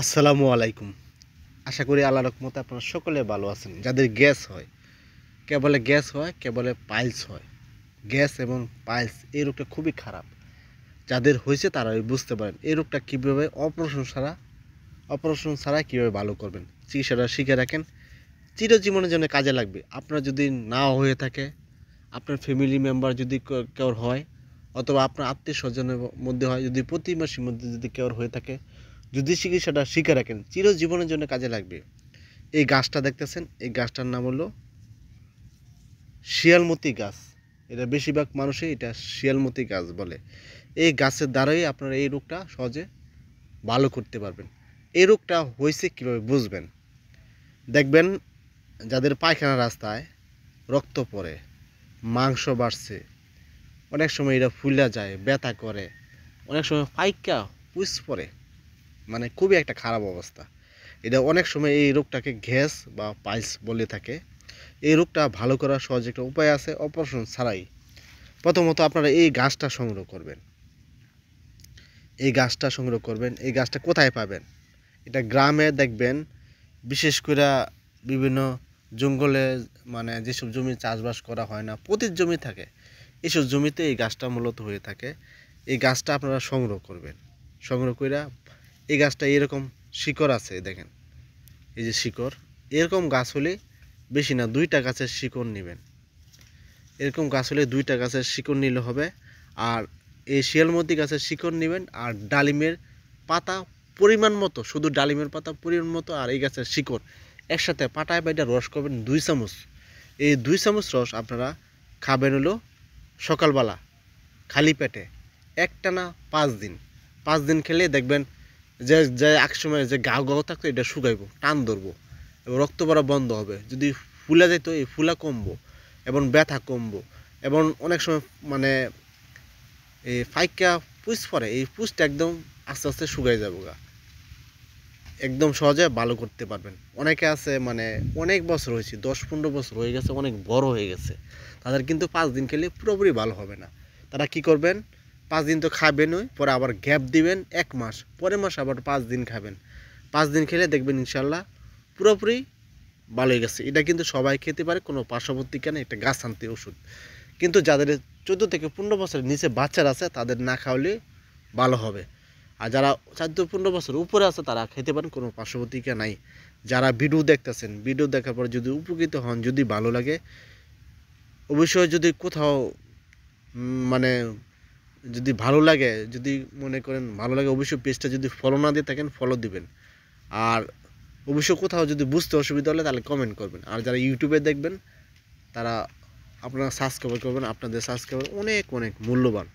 আসসালামু আলাইকুম। আশা করি আল্লাহর রহমতে আপনারা সকলে ভালো আছেন। যাদের গ্যাস হয়, কেবলে গ্যাস হয়, কেবলে পাইলস হয়। গ্যাস এবং পাইলস এই রোগটা খুবই খারাপ। যাদের হয়েছে তারা বুঝতে পারেন এই রোগটা কীভাবে অপারেশন ছাড়া কীভাবে ভালো করবেন। চিকিৎসাটা শিখে রাখেন, চিরজীবনের জন্য কাজে লাগবে। আপনার যদি না হয়ে থাকে, আপনার ফ্যামিলি মেম্বার যদি কেউ হয়, অথবা আপনার আত্মীয় স্বজনের মধ্যে হয়, যদি প্রতিবেশীর মধ্যে যদি কেউ হয়ে থাকে, যদি চিকিৎসাটা শিখে রাখেন চিরজীবনের জন্য কাজে লাগবে। এই গাছটা দেখতেছেন, এই গাছটার নাম হলো শিয়ালমতি গাছ। এটা বেশিরভাগ মানুষই এটা শিয়ালমতি গাছ বলে। এই গাছের দ্বারাই আপনারা এই রোগটা সহজে ভালো করতে পারবেন। এই রোগটা হয়েছে কীভাবে বুঝবেন? দেখবেন যাদের পায়খানা রাস্তায় রক্ত পড়ে, মাংস বাড়ছে, অনেক সময় এটা ফুলা যায়, ব্যথা করে, অনেক সময় পাইকা পুষ পড়ে, মানে খুবই একটা খারাপ অবস্থা। এটা অনেক সময় এই রোগটাকে গ্যাস বা পাইলস বলে থাকে। এই রোগটা ভালো করার সহজ একটা উপায় আছে অপারেশন ছাড়াই। প্রথমত আপনারা এই গাছটা সংগ্রহ করবেন। এই গাছটা কোথায় পাবেন? এটা গ্রামে দেখবেন, বিশেষ করে বিভিন্ন জঙ্গলে, মানে যেসব জমি চাষবাস করা হয় না, পতির জমি থাকে, এইসব জমিতে এই গাছটা মূলত হয়ে থাকে। এই গাছটা আপনারা সংগ্রহ করবেন। সংগ্রহ করে এই গাছটা এরকম শিকড় আছে, দেখেন এই যে শিকড়, এরকম গাছ হলে বেশি না 2টা গাছের শিকড় নেবেন। এরকম গাছ হলে 2টা গাছের শিকড় নিলে হবে। আর এই শিয়ালমতি গাছের শিকড় নেবেন, আর ডালিমের পাতা পরিমাণ মতো, শুধু ডালিমের পাতা পরিমাণ মতো, আর এই গাছের শিকড় একসাথে পাটায় বাইটা রস করবেন 2 চামচ। এই 2 চামচ রস আপনারা খাবেন হলো সকালবেলা খালি পেটে, একটানা 5 দিন। 5 দিন খেলে দেখবেন যে যে এক সময় যে গাও গাও থাকতো এটা শুকাইবো, টান ধরবো এবং রক্ত পড়া বন্ধ হবে। যদি ফুলা যেত এই ফুলা কমবো এবং ব্যথা কমবো, এবং অনেক সময় মানে এই ফাইকা পুষ পরে, এই পুষটা একদম আস্তে আস্তে শুকাই যাবো গা, একদম সহজে ভালো করতে পারবেন। অনেকে আছে মানে অনেক বছর হয়েছে, 10-15 বছর হয়ে গেছে, অনেক বড় হয়ে গেছে, তাদের কিন্তু 5 দিন খেলে পুরোপুরি ভালো হবে না। তারা কি করবেন? 5 দিন তো খাবেনই, পরে আবার গ্যাপ দিবেন 1 মাস, পরের মাস আবার 5 দিন খাবেন। 5 দিন খেলে দেখবেন ইনশাল্লাহ পুরোপুরি ভালো হয়ে গেছে। এটা কিন্তু সবাই খেতে পারে, কোনো পার্শ্ববর্তীকা নেই, একটা গাছ আনতে ওষুধ। কিন্তু যাদের 14 থেকে 15 বছরের নিচে বাচ্চারা আছে তাদের না খাওয়ালে ভালো হবে। আর যারা 14-15 বছর উপরে আছে তারা খেতে পারেন, কোনো পার্শ্ববর্তীকা নাই। যারা ভিডিও দেখতেছেন, ভিডিও দেখার পর যদি উপকৃত হন, যদি ভালো লাগে, অবশ্যই যদি কোথাও মানে যদি ভালো লাগে, যদি মনে করেন ভালো লাগে, অবশ্যই পেজটা যদি ফলো না দিয়ে থাকেন ফলো দিবেন। আর অবশ্যই কোথাও যদি বুঝতে অসুবিধা হলে তাহলে কমেন্ট করবেন। আর যারা ইউটিউবে দেখবেন তারা আপনারা সাবস্ক্রাইব করবেন, আপনাদের সাবস্ক্রাইবার অনেক অনেক মূল্যবান।